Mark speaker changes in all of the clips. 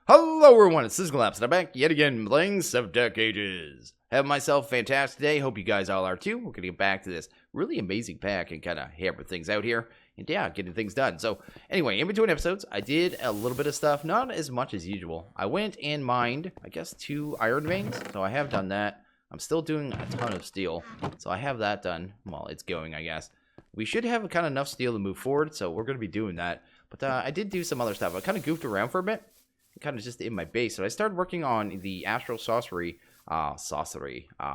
Speaker 1: Hello everyone, it's SystemCollapse and I'm back yet again playing Sevtech Ages. Having myself a fantastic day, hope you guys all are too. We're going to get back to this really amazing pack and kind of hammer things out here. And yeah, getting things done. So anyway, in between episodes, I did a little bit of stuff, not as much as usual. I went and mined, I guess, 2 iron veins. So I have done that. I'm still doing a ton of steel. So I have that done. Well, it's going, I guess. We should have kind of enough steel to move forward, so we're going to be doing that. But I did do some other stuff. I kind of goofed around for a bit. Kind of just in my base. So I started working on the astral sorcery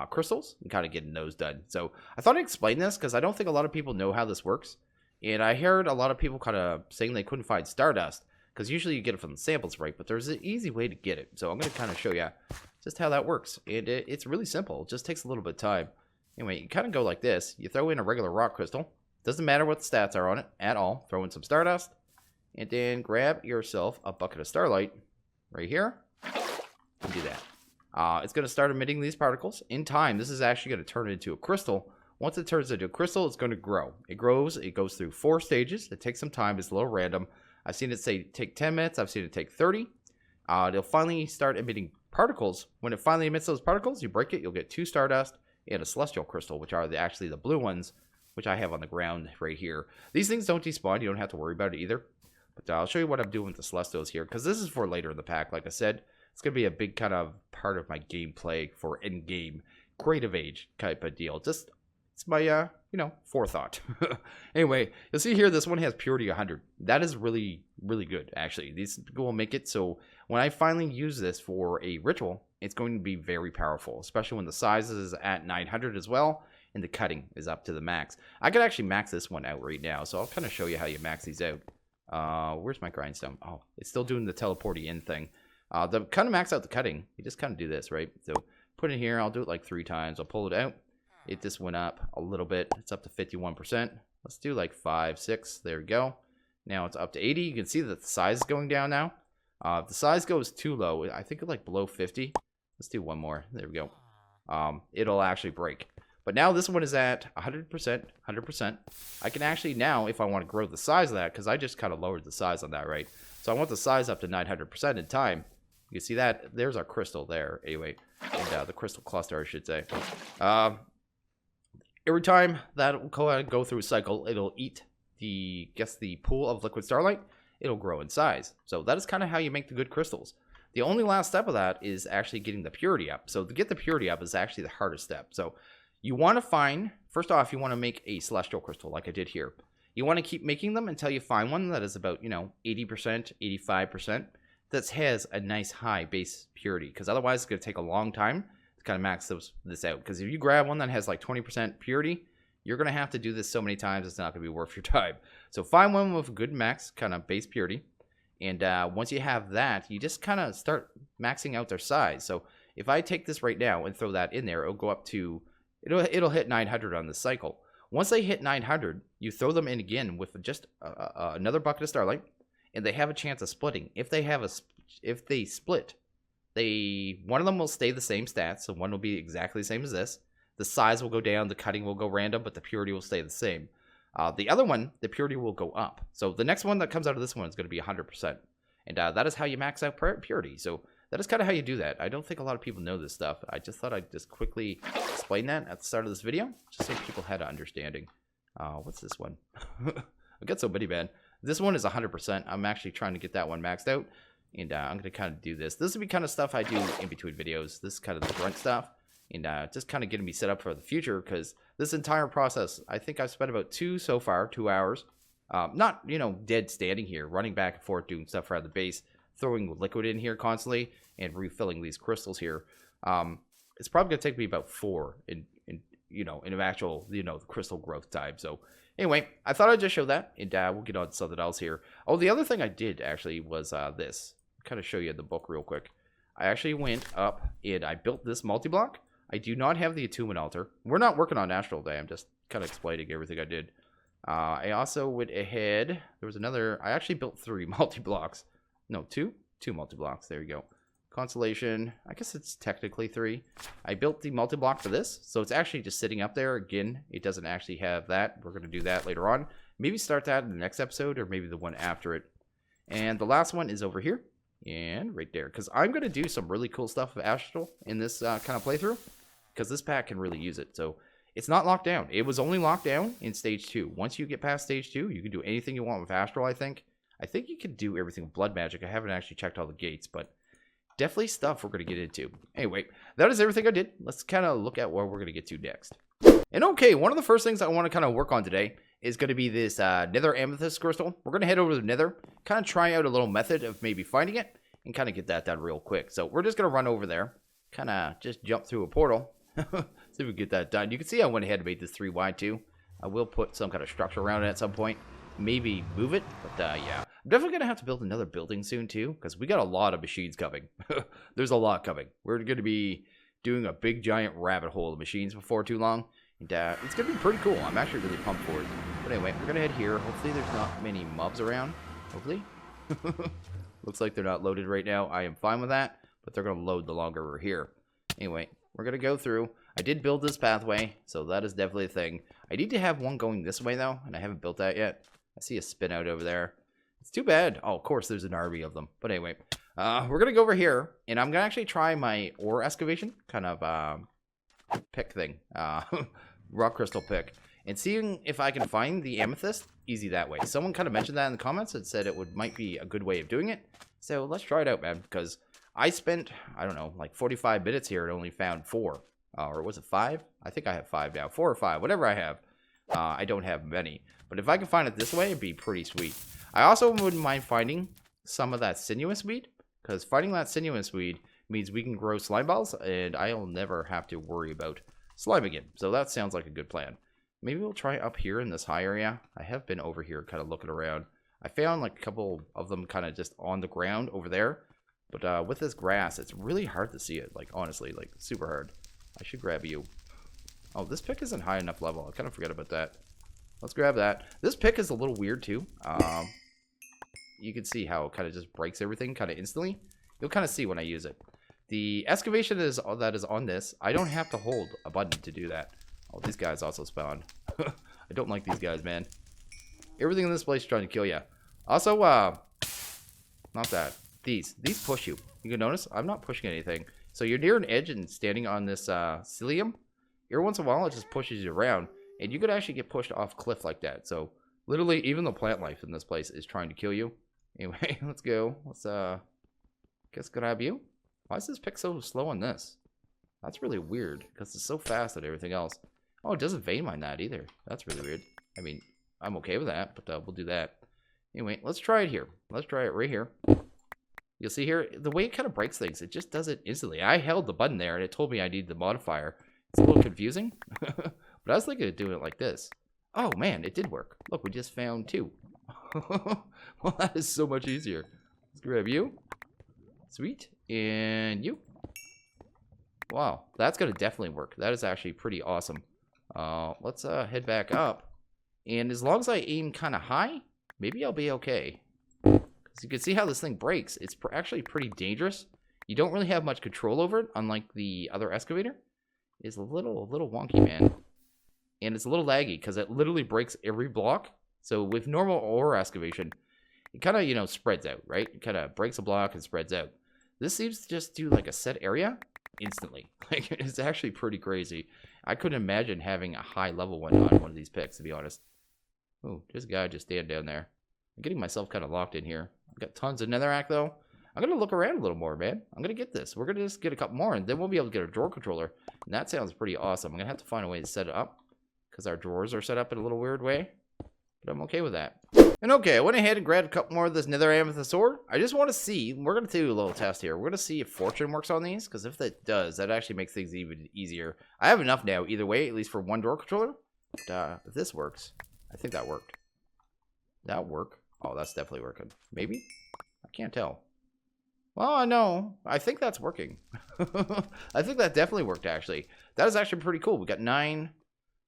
Speaker 1: crystals and kind of getting those done. So I thought I'd explain this because I don't think a lot of people know how this works. And I heard a lot of people kind of saying they couldn't find stardust because usually you get it from the samples, right? But there's an easy way to get it. So I'm going to kind of show you just how that works. And it's really simple. It just takes a little bit of time. Anyway, you kind of go like this. You throw in a regular rock crystal. Doesn't matter what the stats are on it at all. Throw in some stardust. And then grab yourself a bucket of starlight. Right here, and do that. It's going to start emitting these particles. In time, this is actually going to turn into a crystal. Once it turns into a crystal, it's going to grow. It grows. It goes through 4 stages. It takes some time. It's a little random. I've seen it say take 10 minutes. I've seen it take 30. They'll finally start emitting particles. When it finally emits those particles, you break it. You'll get 2 stardust and a celestial crystal, which are actually the blue ones, which I have on the ground right here. These things don't despawn. You don't have to worry about it either. But I'll show you what I'm doing with the Celestials here, because this is for later in the pack. Like I said, it's going to be a big kind of part of my gameplay for endgame, creative age type of deal. Just, it's my, forethought. Anyway, you'll see here, this one has purity 100. That is really, really good, actually. These will make it so when I finally use this for a ritual, it's going to be very powerful, especially when the size is at 900 as well, and the cutting is up to the max. I could actually max this one out right now, so I'll kind of show you how you max these out. Where's my grindstone? Oh, it's still doing the teleporty in thing. The kind of max out the cutting. You just kind of do this, right? So put it here. I'll do it like 3 times. I'll pull it out. It just went up a little bit. It's up to 51%. Let's do like 5, 6. There we go. Now it's up to 80. You can see that the size is going down now. If the size goes too low, I think it's like below 50. Let's do one more. There we go. It'll actually break. But now this one is at 100%, 100%. I can actually now, if I want to grow the size of that, because I just kind of lowered the size on that, right? So I want the size up to 900% in time. You can see that. There's our crystal there, anyway. And the crystal cluster, I should say. Every time that will go through a cycle, it'll eat the pool of liquid starlight. It'll grow in size. So that is kind of how you make the good crystals. The only last step of that is actually getting the purity up. So to get the purity up is actually the hardest step. So you want to find, first off, you want to make a celestial crystal like I did here. You want to keep making them until you find one that is about, 80%, 85%, that has a nice high base purity. Because otherwise, it's going to take a long time to kind of max this out. Because if you grab one that has like 20% purity, you're going to have to do this so many times, it's not going to be worth your time. So find one with a good max kind of base purity. And once you have that, you just kind of start maxing out their size. So if I take this right now and throw that in there, it'll go up to... It'll hit 900 on this cycle. Once they hit 900, you throw them in again with just another bucket of starlight, and they have a chance of splitting. If they split, one of them will stay the same stats, so one will be exactly the same as this. The size will go down, the cutting will go random, but the purity will stay the same. The other one, the purity will go up. So the next one that comes out of this one is going to be 100%, and that is how you max out purity. So that is kind of how you do that. I don't think a lot of people know this stuff. I just thought I'd just quickly explain that at the start of this video, just so people had an understanding. What's this one? I got so many, man. This one is 100%. I'm actually trying to get that one maxed out, and I'm going to kind of do this. This would be kind of stuff I do in between videos. This is kind of the grunt stuff, and just kind of getting me set up for the future, because this entire process, I think I've spent about 2 hours. Not, dead standing here, running back and forth, doing stuff around the base, throwing liquid in here constantly and refilling these crystals here. It's probably going to take me about 4 in actual, the crystal growth time. So anyway, I thought I'd just show that, and we'll get on to something else here. Oh, the other thing I did actually was this. I'll kind of show you in the book real quick. I actually went up and I built this multi-block. I do not have the attunement altar. We're not working on Astral Day. I'm just kind of explaining everything I did. I also went ahead. There was another. I actually built 3 multi-blocks. No, 2 multi-blocks. There you go. Constellation, I guess it's technically 3. I built the multi-block for this, so it's actually just sitting up there. Again, it doesn't actually have that. We're going to do that later on. Maybe start that in the next episode, or maybe the one after it. And the last one is over here. And right there. Because I'm going to do some really cool stuff with Astral in this kind of playthrough. Because this pack can really use it. So it's not locked down. It was only locked down in stage 2. Once you get past stage 2, you can do anything you want with Astral, I think. I think you can do everything with Blood Magic. I haven't actually checked all the gates, but definitely stuff we're going to get into. Anyway, that is everything I did. Let's kind of look at what we're going to get to next. And okay, one of the first things I want to kind of work on today is going to be this Nether Amethyst Crystal. We're going to head over to the Nether, kind of try out a little method of maybe finding it, and kind of get that done real quick. So we're just going to run over there, kind of just jump through a portal. See if we can get that done. You can see I went ahead and made this 3 wide too. I will put some kind of structure around it at some point. Maybe move it, but yeah. I'm definitely going to have to build another building soon too, because we got a lot of machines coming. There's a lot coming. We're going to be doing a big giant rabbit hole of machines before too long. And it's going to be pretty cool. I'm actually really pumped for it. But anyway, we're going to head here. Hopefully there's not many mobs around. Hopefully. Looks like they're not loaded right now. I am fine with that, but they're going to load the longer we're here. Anyway, we're going to go through. I did build this pathway, so that is definitely a thing. I need to have one going this way, though, and I haven't built that yet. I see a spin out over there. It's too bad. Oh, of course, there's an army of them. But anyway, we're going to go over here, and I'm going to actually try my ore excavation kind of pick thing. Rock crystal pick. And seeing if I can find the amethyst easy that way. Someone kind of mentioned that in the comments and said it might be a good way of doing it. So let's try it out, man, because I spent, I don't know, like 45 minutes here and only found 4. Or was it 5? I think I have 5 now. 4 or 5, whatever I have. I don't have many. But if I can find it this way, it'd be pretty sweet. I also wouldn't mind finding some of that sinuous weed, because finding that sinuous weed means we can grow slime balls, and I'll never have to worry about slime again. So that sounds like a good plan. Maybe we'll try up here in this high area. I have been over here kind of looking around. I found like a couple of them kind of just on the ground over there. But with this grass, it's really hard to see it. Like, honestly, like super hard. I should grab you. Oh, this pick isn't high enough level. I kind of forgot about that. Let's grab that. This pick is a little weird too. You can see how it kind of just breaks everything kind of instantly. You'll kind of see when I use it. The excavation that is on this, I don't have to hold a button to do that. Oh, these guys also spawned. I don't like these guys, man. Everything in this place is trying to kill you. Also, not that. These push you. You can notice I'm not pushing anything. So you're near an edge and standing on this psyllium. Every once in a while, it just pushes you around. And you could actually get pushed off cliff like that. So literally, even the plant life in this place is trying to kill you. Anyway, let's go. Let's, guess grab you. Why is this pick so slow on this? That's really weird, because it's so fast at everything else. Oh, it doesn't vein mine that either. That's really weird. I mean, I'm okay with that, but we'll do that. Anyway, let's try it here. Let's try it right here. You'll see here, the way it kind of breaks things, it just does it instantly. I held the button there, and it told me I need the modifier. It's a little confusing, but I was thinking of doing it like this. Oh, man, it did work. Look, we just found 2. Well, that is so much easier. Let's grab you. Sweet. And you. Wow, that's going to definitely work. That is actually pretty awesome. Let's head back up. And as long as I aim kind of high, maybe I'll be okay. Because you can see how this thing breaks. It's actually pretty dangerous. You don't really have much control over it, unlike the other excavator. It's a little wonky, man. And it's a little laggy, because it literally breaks every block. So with normal ore excavation, it kind of, you know, spreads out, right? It kind of breaks a block and spreads out. This seems to just do like a set area instantly. Like, it's actually pretty crazy. I couldn't imagine having a high level one on one of these picks, to be honest. Oh, this guy just stand down there. I'm getting myself kind of locked in here. I've got tons of netherrack, though. I'm going to look around a little more, man. I'm going to get this. We're going to just get a couple more, and then we'll be able to get a drawer controller. And that sounds pretty awesome. I'm going to have to find a way to set it up, because our drawers are set up in a little weird way. But I'm okay with that. And okay, I went ahead and grabbed a couple more of this nether amethyst ore. I just want to see, we're going to do a little test here. We're going to see if fortune works on these, because if that does, that actually makes things even easier. I have enough now, either way, at least for one drawer controller. But if this works, I think that worked. That work? Oh, that's definitely working. Maybe? I can't tell. Well, no, I think that's working. I think that definitely worked, actually. That is actually pretty cool. We got 9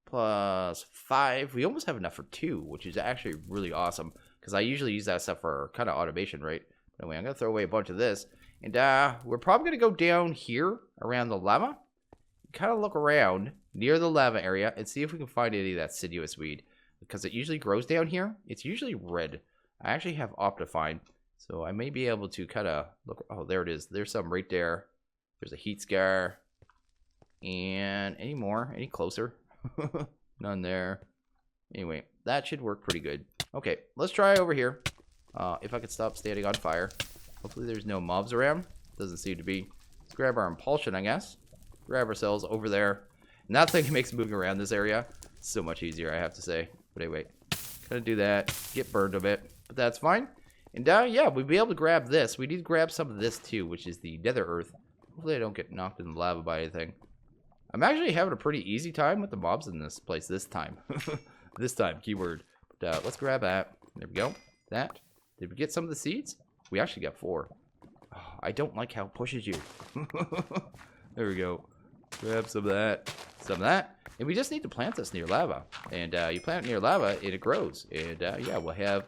Speaker 1: plus 5. We almost have enough for 2, which is actually really awesome, because I usually use that stuff for kind of automation, right? But anyway, I'm going to throw away a bunch of this. And we're probably going to go down here around the lava. Kind of look around near the lava area and see if we can find any of that sinuous weed, because it usually grows down here. It's usually red. I actually have Optifine, So I may be able to kind of look. Oh, there it is. There's some right there. There's a heat scar. And any more? Any closer? None there. Anyway, that should work pretty good. Okay, let's try over here. If I could stop standing on fire. Hopefully there's no mobs around. Doesn't seem to be. Let's grab our impulsion, I guess. Grab ourselves over there. And that thing makes moving around this area so much easier, I have to say. But anyway, gonna do that. Get burned a bit, but that's fine. And yeah, we'll be able to grab this. We need to grab some of this too, which is the nether earth. Hopefully I don't get knocked in the lava by anything. I'm actually having a pretty easy time with the mobs in this place this time. This time, keyword. But let's grab that. There we go. That. Did we get some of the seeds? We actually got 4. Oh, I don't like how it pushes you. There we go. Grab some of that. Some of that. And we just need to plant this near lava. And you plant it near lava, and it grows. And yeah, we'll have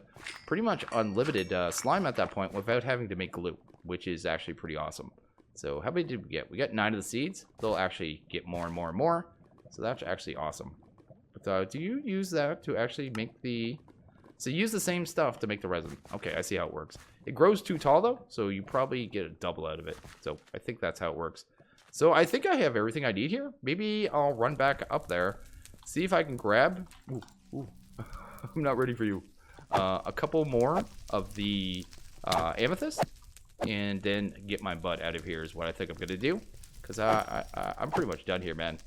Speaker 1: pretty much unlimited slime at that point without having to make glue, which is actually pretty awesome. So how many did we get? We got 9 of the seeds. They'll actually get more and more and more. So that's actually awesome. But do you use that to actually make the... So use the same stuff to make the resin. Okay, I see how it works. It grows too tall though, so you probably get a double out of it. So I think that's how it works. So I think I have everything I need here. Maybe I'll run back up there, see if I can grab... Ooh. I'm not ready for you. A couple more of the amethyst, and then get my butt out of here is what I think I'm going to do. Because I'm pretty much done here, man.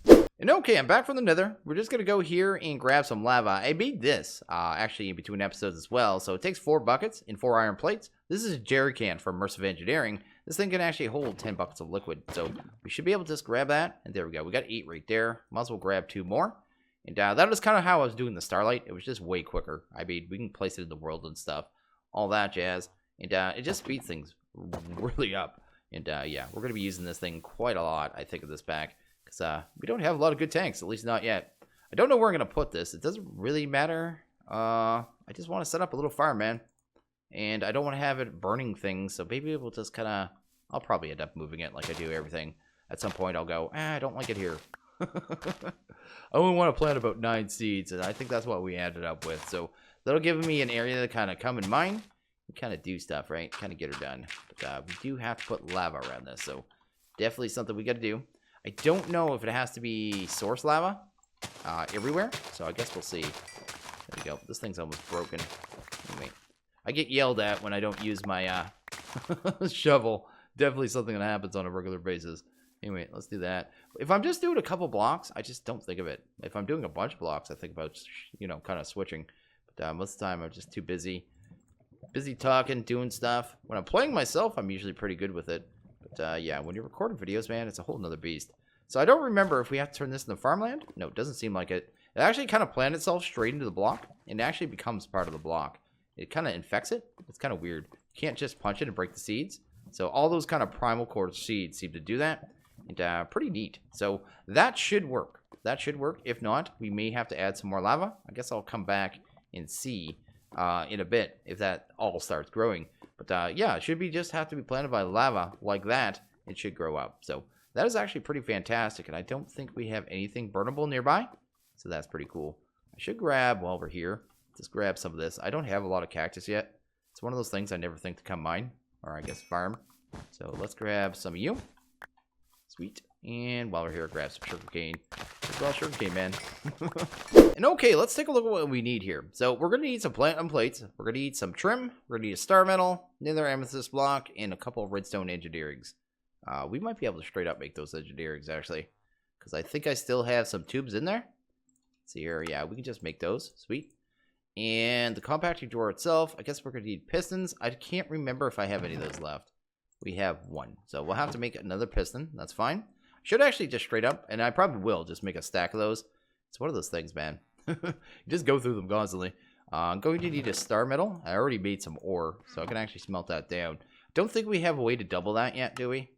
Speaker 1: And okay, I'm back from the nether. We're just going to go here and grab some lava. I made this, actually, in between episodes as well. So it takes 4 buckets and 4 iron plates. This is a jerry can from Immersive Engineering. This thing can actually hold 10 buckets of liquid. So we should be able to just grab that. And there we go. We got 8 right there. Might as well grab 2 more. And that was kind of how I was doing the Starlight. It was just way quicker. I mean, we can place it in the world and stuff. All that jazz. And it just speeds things really up. And yeah, we're going to be using this thing quite a lot, I think, of this pack. Because we don't have a lot of good tanks, at least not yet. I don't know where I'm going to put this. It doesn't really matter. I just want to set up a little farm, man. And I don't want to have it burning things. So maybe we'll just kind of... I'll probably end up moving it like I do everything. At some point, I'll go, I don't like it here. I only want to plant about 9 seeds. And I think that's what we ended up with. So that'll give me an area to kind of come in mine. And kind of do stuff, right? Kind of get her done. But we do have to put lava around this. So definitely something we got to do. I don't know if it has to be source lava everywhere, so I guess we'll see. There we go. This thing's almost broken. Anyway, I get yelled at when I don't use my shovel. Definitely something that happens on a regular basis. Anyway, let's do that. If I'm just doing a couple blocks, I just don't think of it. If I'm doing a bunch of blocks, I think about, you know, kind of switching. But most of the time, I'm just too busy. Busy talking, doing stuff. When I'm playing myself, I'm usually pretty good with it. But yeah, when you're recording videos, man, it's a whole nother beast. So I don't remember if we have to turn this into farmland. No, it doesn't seem like it. It actually kind of planted itself straight into the block. And it actually becomes part of the block. It kind of infects it. It's kind of weird. You can't just punch it and break the seeds. So all those kind of primal core seeds seem to do that. And pretty neat. So that should work. That should work. If not, we may have to add some more lava. I guess I'll come back and see in a bit if that all starts growing. But yeah, it should be just have to be planted by lava like that. It should grow up. So that is actually pretty fantastic. And I don't think we have anything burnable nearby. So that's pretty cool. I should grab, while we're here, just grab some of this. I don't have a lot of cactus yet. It's one of those things I never think to come mine. Or I guess farm. So let's grab some of you. Sweet. And while we're here, grab some sugarcane. Well, sugarcane, man. And okay, let's take a look at what we need here. So we're going to need some platinum plates. We're going to need some trim. We're going to need a star metal, nether amethyst block, and a couple of redstone engineerings. We might be able to straight up make those engineerings, actually. Because I think I still have some tubes in there. Let's see here. Yeah, we can just make those. Sweet. And the compacting drawer itself, I guess we're going to need pistons. I can't remember if I have any of those left. We have 1. So we'll have to make another piston. That's fine. Should actually just straight up, and I probably will just make a stack of those. It's one of those things, man. You just go through them constantly. I'm going to need a star metal. I already made some ore, so I can actually smelt that down. Don't think we have a way to double that yet, do we?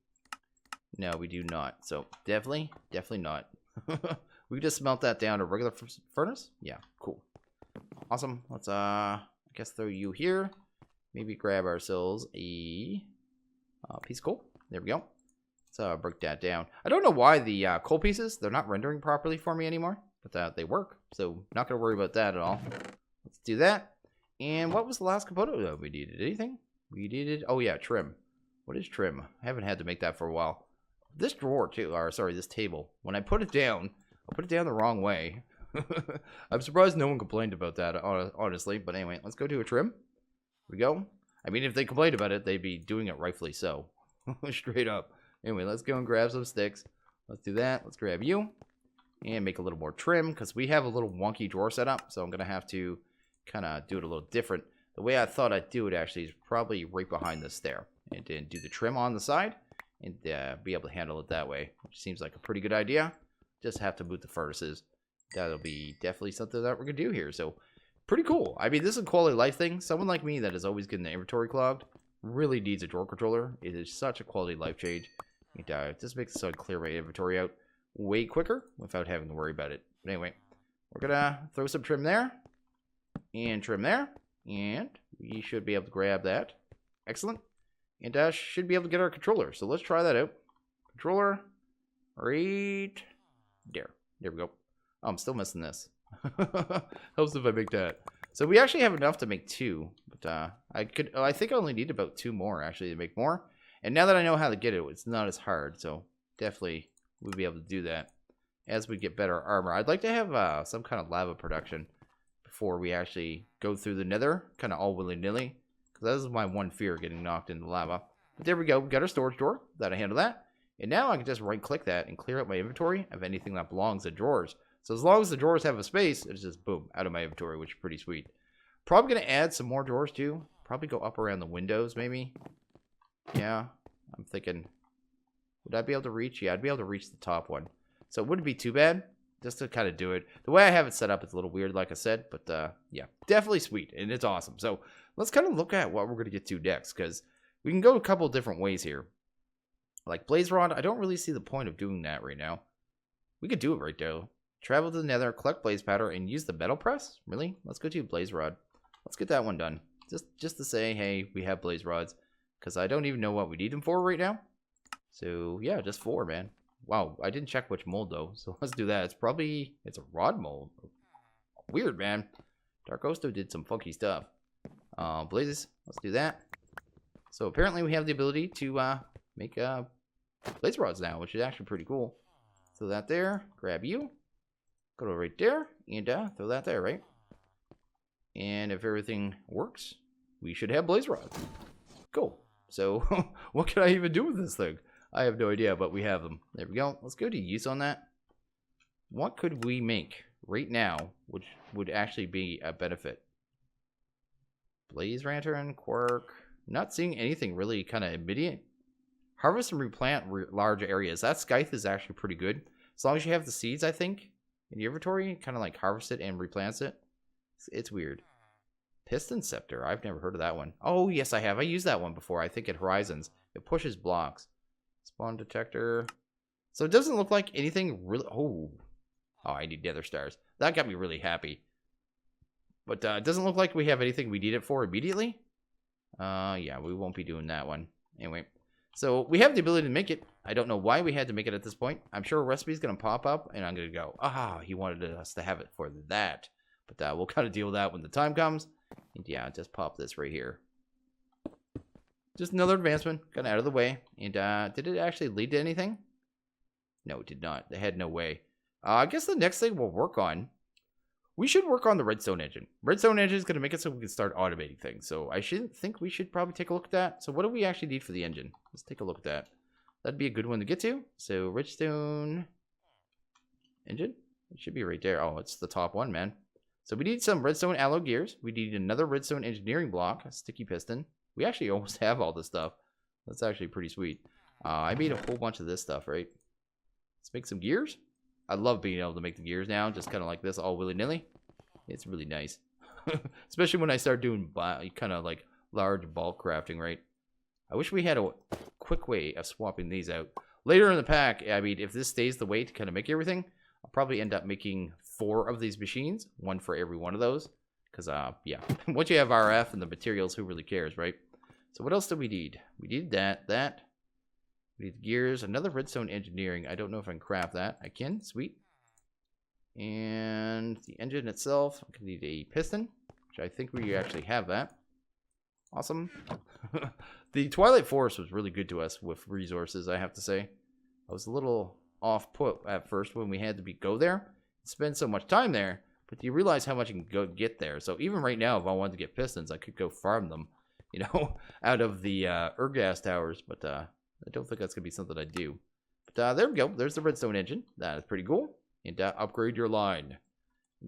Speaker 1: No, we do not. So definitely not. We can just smelt that down to a regular furnace. Yeah, cool. Awesome. Let's, I guess throw you here. Maybe grab ourselves a piece of coal. There we go. Let's break that down. I don't know why the coal pieces, they're not rendering properly for me anymore. But they work. So not going to worry about that at all. Let's do that. And what was the last component that we needed? Anything? We needed, oh yeah, trim. What is trim? I haven't had to make that for a while. This drawer too, or sorry, this table. When I put it down, I put it down the wrong way. I'm surprised no one complained about that, honestly. But anyway, let's go to a trim. Here we go. I mean, if they complained about it, they'd be doing it rightfully so. Straight up. Anyway, let's go and grab some sticks. Let's do that. Let's grab you. And make a little more trim, because we have a little wonky drawer set up. So I'm going to have to kind of do it a little different. The way I thought I'd do it, actually, is probably right behind this there. And then do the trim on the side. And be able to handle it that way. Which seems like a pretty good idea. Just have to boot the furnaces. That'll be definitely something that we're going to do here. So, pretty cool. I mean, this is a quality of life thing. Someone like me that is always getting the inventory clogged really needs a drawer controller. It is such a quality of life change. It just makes it so I clear my inventory out way quicker without having to worry about it. But anyway, we're going to throw some trim there. And trim there. And we should be able to grab that. Excellent. And should be able to get our controller. So let's try that out. Controller. Right there. There we go. Oh, I'm still missing this. Helps if I make that. So we actually have enough to make 2. But I think I only need about 2 more actually to make more. And now that I know how to get it, it's not as hard. So definitely we'll be able to do that as we get better armor. I'd like to have some kind of lava production before we actually go through the nether. Kind of all willy-nilly. Because that is my one fear, getting knocked into lava. But there we go. We got our storage drawer. That'll handle that. And now I can just right-click that and clear out my inventory of anything that belongs in drawers. So as long as the drawers have a space, it's just boom, out of my inventory, which is pretty sweet. Probably going to add some more drawers too. Probably go up around the windows maybe. Yeah, I'm thinking, would I be able to reach? Yeah, I'd be able to reach the top one. So it wouldn't be too bad just to kind of do it. The way I have it set up, it's a little weird, like I said. But yeah, definitely sweet. And it's awesome. So let's kind of look at what we're going to get to next. Because we can go a couple different ways here. Like blaze rod, I don't really see the point of doing that right now. We could do it right there. Travel to the nether, collect blaze powder, and use the metal press? Really? Let's go to blaze rod. Let's get that one done. Just to say, hey, we have blaze rods. Because I don't even know what we need them for right now. So, yeah, just 4, man. Wow, I didn't check which mold, though. So let's do that. It's a rod mold. Weird, man. Dark Osto did some funky stuff. Blazes, let's do that. So apparently we have the ability to make blaze rods now, which is actually pretty cool. Throw that there. Grab you. Go to right there. And throw that there, right? And if everything works, we should have blaze rods. Cool. So what can I even do with this thing? I have no idea, but we have them. There we go. Let's go to use on that. What could we make right now, which would actually be a benefit? Blaze lantern, quark. Not seeing anything really kind of immediate. Harvest and replant large areas. That scythe is actually pretty good. As long as you have the seeds, I think, in your inventory, kind of like harvest it and replants it. It's weird. Piston scepter. I've never heard of that one. Oh, yes, I have. I used that one before. I think at Horizons. It pushes blocks. Spawn detector. So it doesn't look like anything really... Oh, I need nether stars. That got me really happy. But it doesn't look like we have anything we need it for immediately. Yeah, we won't be doing that one. Anyway. So we have the ability to make it. I don't know why we had to make it at this point. I'm sure a recipe is going to pop up. And I'm going to go, he wanted us to have it for that. But we'll kind of deal with that when the time comes. And yeah, just pop this right here. Just another advancement. Got out of the way. And did it actually lead to anything? No, it did not. They had no way. I guess the next thing we'll work on, we should work on the redstone engine. Redstone engine is going to make it so we can start automating things. So I think we should probably take a look at that. So what do we actually need for the engine? Let's take a look at that. That'd be a good one to get to. So redstone engine. It should be right there. Oh, it's the top one, man. So we need some redstone alloy gears. We need another redstone engineering block, a sticky piston. We actually almost have all this stuff. That's actually pretty sweet. I made a whole bunch of this stuff, right? Let's make some gears. I love being able to make the gears now, just kind of like this, all willy-nilly. It's really nice. Especially when I start doing kind of like large bulk crafting, right? I wish we had a quick way of swapping these out. Later in the pack, I mean, if this stays the way to kind of make everything, I'll probably end up making 4 of these machines, 1 for every one of those. Because, yeah, once you have RF and the materials, who really cares, right? So what else do we need? We need that. We need gears, another redstone engineering. I don't know if I can craft that. I can, sweet. And the engine itself, I need a piston, which I think we actually have that. Awesome. The Twilight Forest was really good to us with resources, I have to say. I was a little off put at first when we had to go there, spend so much time there, but you realize how much you can go get there. So even right now, if I wanted to get pistons, I could go farm them, you know, out of the Ergas towers, but I don't think that's going to be something I do. But there we go. There's the redstone engine. That is pretty cool. And upgrade your line.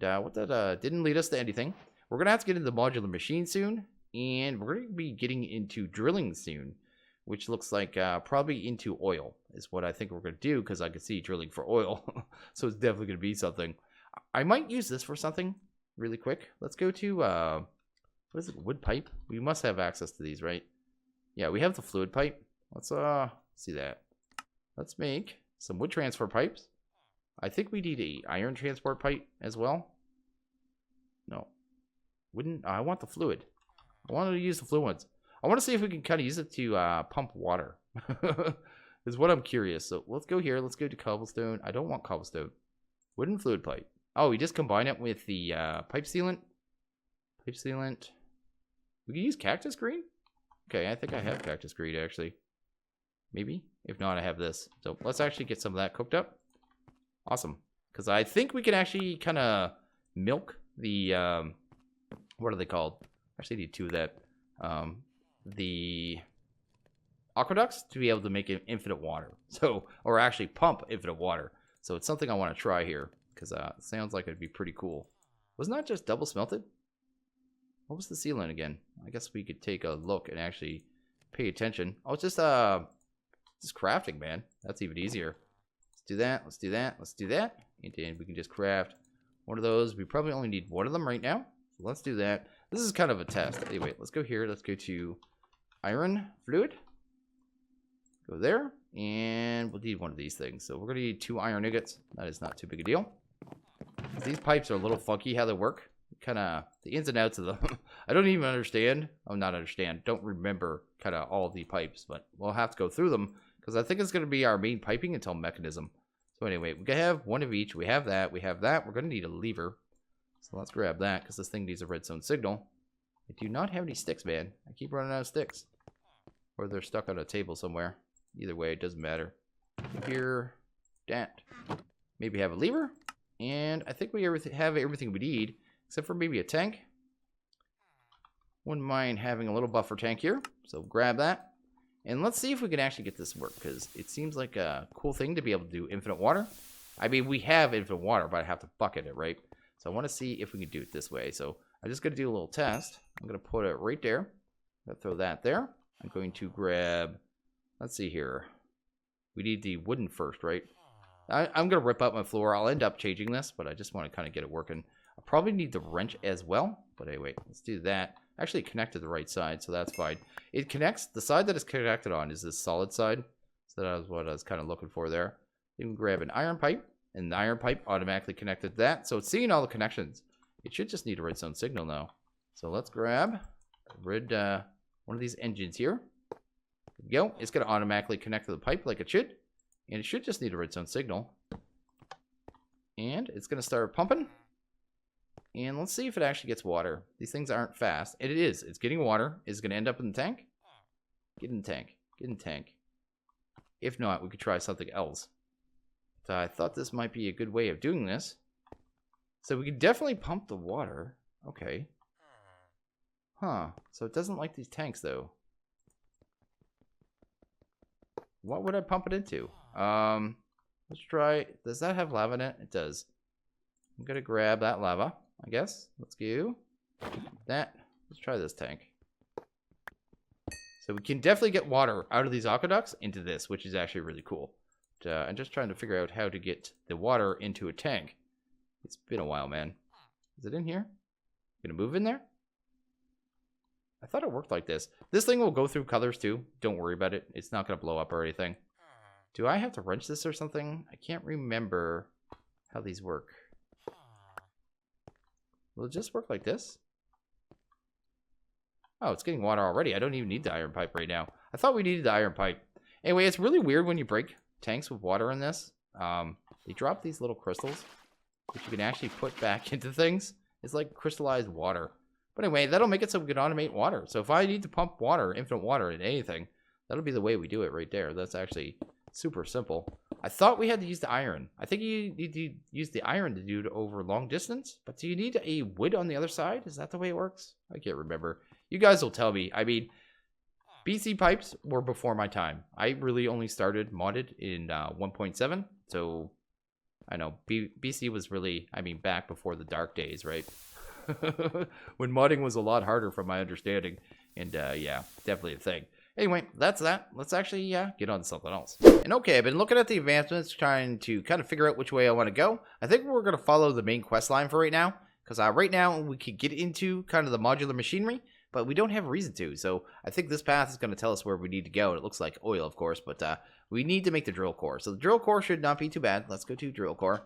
Speaker 1: And what that didn't lead us to anything. We're going to have to get into the modular machine soon, and we're going to be getting into drilling soon, which looks like probably into oil is what I think we're going to do, because I can see drilling for oil. So it's definitely going to be something. I might use this for something really quick. Let's go to, what is it, wood pipe? We must have access to these, right? Yeah, we have the fluid pipe. Let's see that. Let's make some wood transfer pipes. I think we need a iron transport pipe as well. No. Wouldn't, I want the fluid. I wanted to use the fluid ones. I want to see if we can kind of use it to pump water. Is what I'm curious. So let's go here. Let's go to cobblestone. I don't want cobblestone. Wooden fluid pipe. Oh, we just combine it with the pipe sealant. Pipe sealant. We can use cactus green? Okay, I think I have cactus green actually. Maybe. If not, I have this. So let's actually get some of that cooked up. Awesome. Because I think we can actually kind of milk the, what are they called? Actually, I need two of that. The aqueducts to be able to make it infinite water. So, or actually pump infinite water. So it's something I want to try here. Because it sounds like it'd be pretty cool. Wasn't that just double smelted? What was the sealant again? I guess we could take a look and actually pay attention. Oh, it's just crafting, man. That's even easier. Let's do that. Let's do that. Let's do that. And then we can just craft one of those. We probably only need one of them right now. So let's do that. This is kind of a test. Anyway, let's go here. Let's go to iron fluid. Go there. And we'll need one of these things. So we're going to need 2 iron ingots. That is not too big a deal. These pipes are a little funky how they work. Kind of the ins and outs of them. I don't even understand. Oh, not understand. Don't remember kind of all the pipes. But we'll have to go through them. Because I think it's going to be our main piping until mechanism. So anyway, we can have one of each. We have that. We have that. We're going to need a lever. So let's grab that. Because this thing needs a redstone signal. I do not have any sticks, man. I keep running out of sticks. Or they're stuck on a table somewhere. Either way, it doesn't matter. Here. That. Maybe have a lever. And I think we have everything we need. Except for maybe a tank. Wouldn't mind having a little buffer tank here. So grab that. And let's see if we can actually get this to work. Because it seems like a cool thing to be able to do infinite water. I mean, we have infinite water, but I have to bucket it, right? So I want to see if we can do it this way. So I'm just going to do a little test. I'm going to put it right there. I'm going to throw that there. I'm going to grab... Let's see here. We need the wooden first, right? I'm going to rip out my floor. I'll end up changing this, but I just want to kind of get it working. I'll probably need the wrench as well. But anyway, let's do that. Actually connect to the right side, so that's fine. It connects. The side that it's connected on is this solid side. So that was what I was kind of looking for there. You can grab an iron pipe, and the iron pipe automatically connected to that. So it's seeing all the connections. It should just need a redstone signal now. So let's grab one of these engines here. There we go. It's going to automatically connect to the pipe like it should. And it should just need a redstone signal. And it's going to start pumping. And let's see if it actually gets water. These things aren't fast. And it is. It's getting water. Is it going to end up in the tank? Get in the tank. Get in the tank. If not, we could try something else. So I thought this might be a good way of doing this. So we can definitely pump the water. Okay. Huh. So it doesn't like these tanks, though. What would I pump it into? Let's try... Does that have lava in it? It does. I'm going to grab that lava, I guess. Let's go. That. Let's try this tank. So we can definitely get water out of these aqueducts into this, which is actually really cool. I'm just trying to figure out how to get the water into a tank. It's been a while, man. Is it in here? Gonna move in there? I thought it worked like this. This thing will go through colors too. Don't worry about it. It's not gonna blow up or anything. Do I have to wrench this or something? I can't remember how these work. Will it just work like this? Oh, it's getting water already. I don't even need the iron pipe right now. I thought we needed the iron pipe. Anyway, it's really weird when you break tanks with water in this. They drop these little crystals, which you can actually put back into things. It's like crystallized water. But anyway, that'll make it so we can automate water. So if I need to pump water, infinite water in anything, that'll be the way we do it right there. That's actually super simple. I thought we had to use the iron. I think you need to use the iron to do it over long distance. But do you need a wood on the other side? Is that the way it works? I can't remember. You guys will tell me. I mean, BC pipes were before my time. I really only started modded in 1.7. So, I know, BC was really, I mean, back before the dark days, right? When modding was a lot harder from my understanding. And, yeah, definitely a thing. Anyway, that's that. Let's actually get on to something else. And okay, I've been looking at the advancements, trying to kind of figure out which way I want to go. I think we're going to follow the main quest line for right now. Because right now, we could get into kind of the modular machinery, but we don't have a reason to. So I think this path is going to tell us where we need to go. It looks like oil, of course, but we need to make the drill core. So the drill core should not be too bad. Let's go to drill core.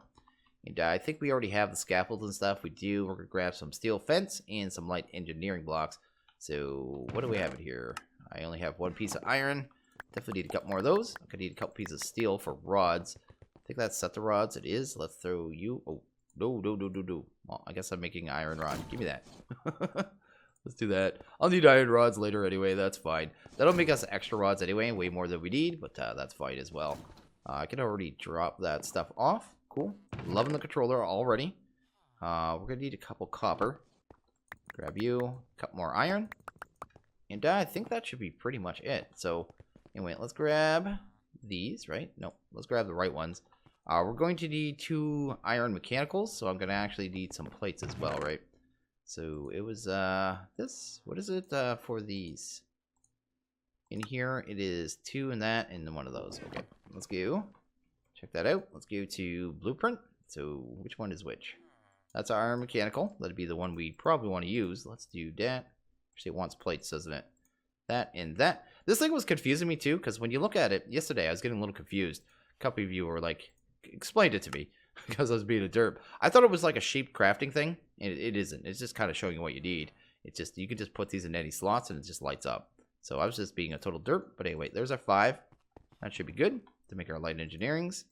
Speaker 1: And I think we already have the scaffolds and stuff. We do. We're going to grab some steel fence and some light engineering blocks. So what do we have in here? I only have one piece of iron. Definitely need a couple more of those. I'm going to need a couple pieces of steel for rods. I think that's set the rods. It is. Let's throw you. Oh, no. Well, I guess I'm making iron rod. Give me that. Let's do that. I'll need iron rods later anyway. That's fine. That'll make us extra rods anyway. Way more than we need, but that's fine as well. I can already drop that stuff off. Cool. Loving the controller already. We're going to need a couple copper. Grab you. A couple more iron. And I think that should be pretty much it. So, anyway, let's grab these, right? No, let's grab the right ones. We're going to need 2 iron mechanicals, so I'm going to actually need some plates as well, right? So, it was, this. What is it for these? In here, it is 2 and that, and then 1 of those. Okay, let's go. Check that out. Let's go to blueprint. So, which one is which? That's our iron mechanical. That'd be the one we probably want to use. Let's do that. Actually, it wants plates, doesn't it? That and that. This thing was confusing me too, because when you look at it yesterday, I was getting a little confused. A couple of you were like, explained it to me, because I was being a derp. I thought it was like a sheep crafting thing, and it isn't. It's just kind of showing you what you need. It's just, you can just put these in any slots, and it just lights up. So I was just being a total derp. But anyway, there's our 5. That should be good to make our light engineerings.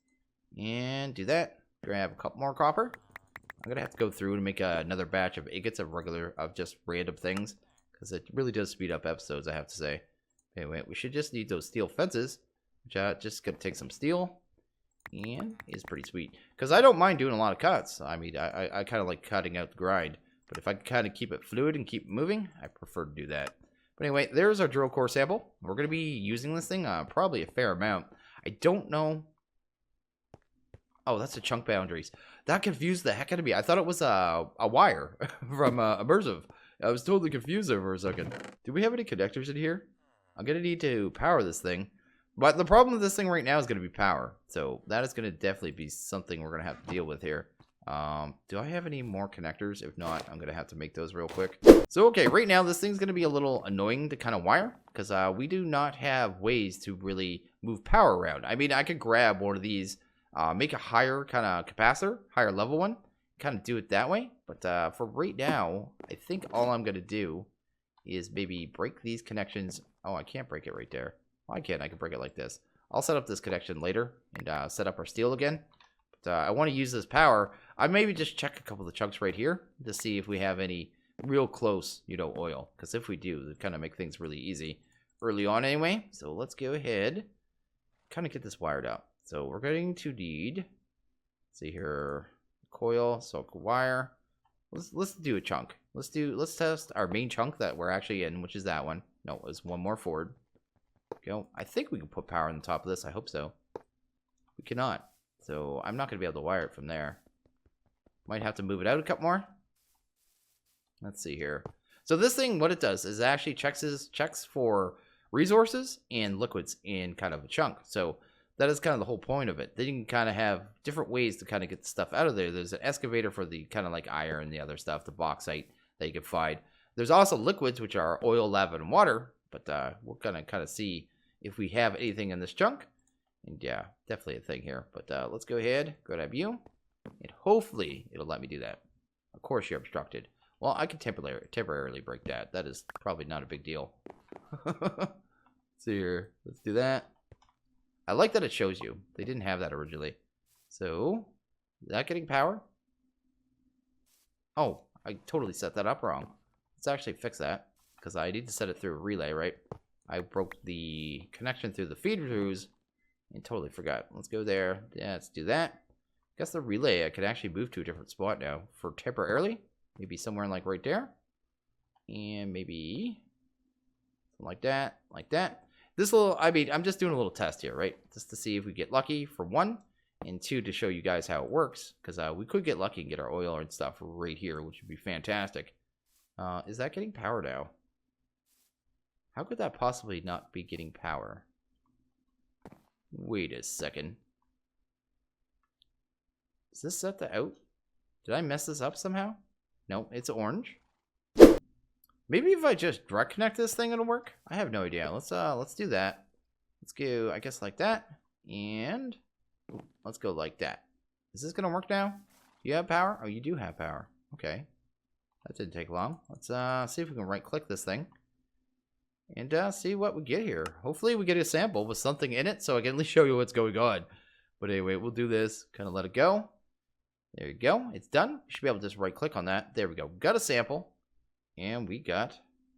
Speaker 1: And do that. Grab a couple more copper. I'm going to have to go through and make another batch of ingots of just random things. Because it really does speed up episodes, I have to say. Anyway, we should just need those steel fences. Which just going to take some steel. And is pretty sweet. Because I don't mind doing a lot of cuts. I mean, I kind of like cutting out the grind. But if I can kind of keep it fluid and keep moving, I prefer to do that. But anyway, there's our drill core sample. We're going to be using this thing probably a fair amount. I don't know. Oh, that's the chunk boundaries. That confused the heck out of me. I thought it was a wire from Immersive. I was totally confused there for a second. Do we have any connectors in here? I'm going to need to power this thing. But the problem with this thing right now is going to be power. So that is going to definitely be something we're going to have to deal with here. Do I have any more connectors? If not, I'm going to have to make those real quick. So, okay, right now this thing's going to be a little annoying to kind of wire. Because we do not have ways to really move power around. I mean, I could grab one of these, make a higher kind of capacitor, higher level one. Kind of do it that way. But for right now, I think all I'm going to do is maybe break these connections. Oh, I can't break it right there. Well, I can break it like this. I'll set up this connection later and set up our steel again. But I want to use this power. I maybe just check a couple of the chunks right here to see if we have any real close, oil. Because if we do, it kind of make things really easy early on anyway. So let's go ahead, kind of get this wired up. So we're going to need, let's see here, coil, silk wire. Let's do a chunk. Let's test our main chunk that we're actually in, which is that one. No, it was one more forward. Go. I think we can put power on the top of this. I hope so. We cannot. So I'm not going to be able to wire it from there. Might have to move it out a couple more. Let's see here. So this thing, what it does is it actually checks for resources and liquids in kind of a chunk. So that is kind of the whole point of it. Then you can kind of have different ways to kind of get the stuff out of there. There's an excavator for the kind of like iron and the other stuff, the bauxite that you can find. There's also liquids, which are oil, lava, and water. But we're going to kind of see if we have anything in this chunk. And yeah, definitely a thing here. But let's go ahead, grab you. And hopefully it'll let me do that. Of course you're obstructed. Well, I can temporarily break that. That is probably not a big deal. Let's see here. Let's do that. I like that it shows you. They didn't have that originally. So, is that getting power? Oh, I totally set that up wrong. Let's actually fix that, because I need to set it through a relay, right? I broke the connection through the feed-throughs and totally forgot. Let's go there. Yeah, let's do that. Guess the relay I could actually move to a different spot now for temporarily. Maybe somewhere like right there. And maybe something like that, like that. This little, I mean, I'm just doing a little test here, right? Just to see if we get lucky for 1, and 2, to show you guys how it works. Because we could get lucky and get our oil and stuff right here, which would be fantastic. Is that getting power now? How could that possibly not be getting power? Wait a second. Is this set to out? Did I mess this up somehow? No, it's orange. Maybe if I just direct connect this thing, it'll work. I have no idea. Let's do that. Let's go, I guess, like that. And let's go like that. Is this gonna work now? You have power? Oh, you do have power. Okay. That didn't take long. Let's see if we can right click this thing. And see what we get here. Hopefully we get a sample with something in it so I can at least show you what's going on. But anyway, we'll do this. Kind of let it go. There you go. It's done. You should be able to just right click on that. There we go. Got a sample. And we got,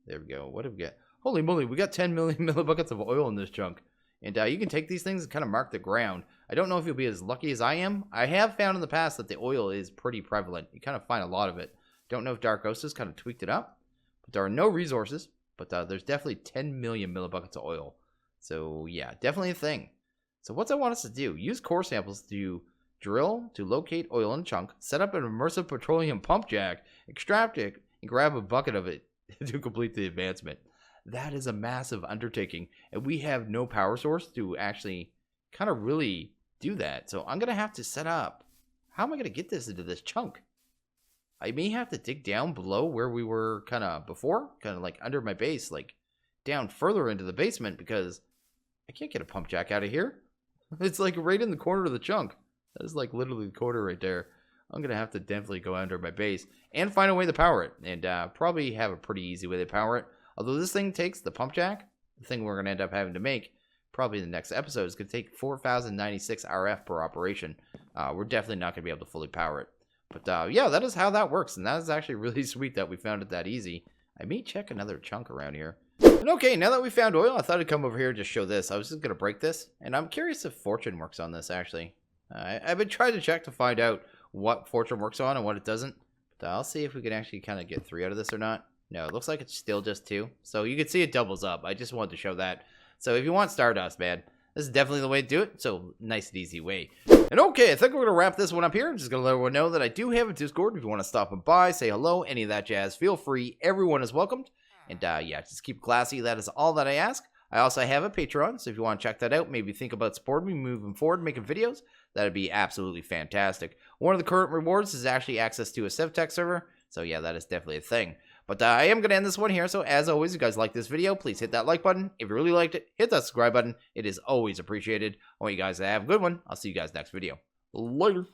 Speaker 1: there we go. What did we get? Holy moly, we got 10 million millibuckets of oil in this chunk. And you can take these things and kind of mark the ground. I don't know if you'll be as lucky as I am. I have found in the past that the oil is pretty prevalent. You kind of find a lot of it. Don't know if Dark Ghost has kind of tweaked it up. But there are no resources. But there's definitely 10 million millibuckets of oil. So yeah, definitely a thing. So what I want us to do, use core samples to drill to locate oil in a chunk, set up an immersive petroleum pump jack, extract it, and grab a bucket of it to complete the advancement. That is a massive undertaking, and we have no power source to actually kind of really do that. So I'm going to have to set up, how am I going to get this into this chunk? I may have to dig down below where we were kind of before, kind of like under my base, like down further into the basement, because I can't get a pump jack out of here. It's like right in the corner of the chunk. That is like literally the corner right there. I'm going to have to definitely go under my base and find a way to power it, and probably have a pretty easy way to power it. Although this thing takes the pump jack, the thing we're going to end up having to make probably in the next episode is going to take 4,096 RF per operation. We're definitely not going to be able to fully power it. But yeah, that is how that works, and that is actually really sweet that we found it that easy. I may check another chunk around here. And okay, now that we found oil, I thought I'd come over here and just show this. I was just going to break this, and I'm curious if Fortune works on this, actually. I've been trying to check to find out what Fortune works on and what it doesn't. But I'll see if we can actually kind of get 3 out of this or not. No, it looks like it's still just 2. So you can see it doubles up. I just wanted to show that. So if you want Stardust, man, this is definitely the way to do it. So nice and easy way. And okay, I think we're going to wrap this one up here. I'm just going to let everyone know that I do have a Discord. If you want to stop by, say hello, any of that jazz, feel free. Everyone is welcomed. And yeah, just keep classy. That is all that I ask. I also have a Patreon, so if you want to check that out, maybe think about supporting me moving forward, making videos, that'd be absolutely fantastic. One of the current rewards is actually access to a Sevtech server, so yeah, that is definitely a thing. But I am going to end this one here, so as always, if you guys like this video, please hit that like button. If you really liked it, hit that subscribe button. It is always appreciated. I want you guys to have a good one. I'll see you guys next video. Later.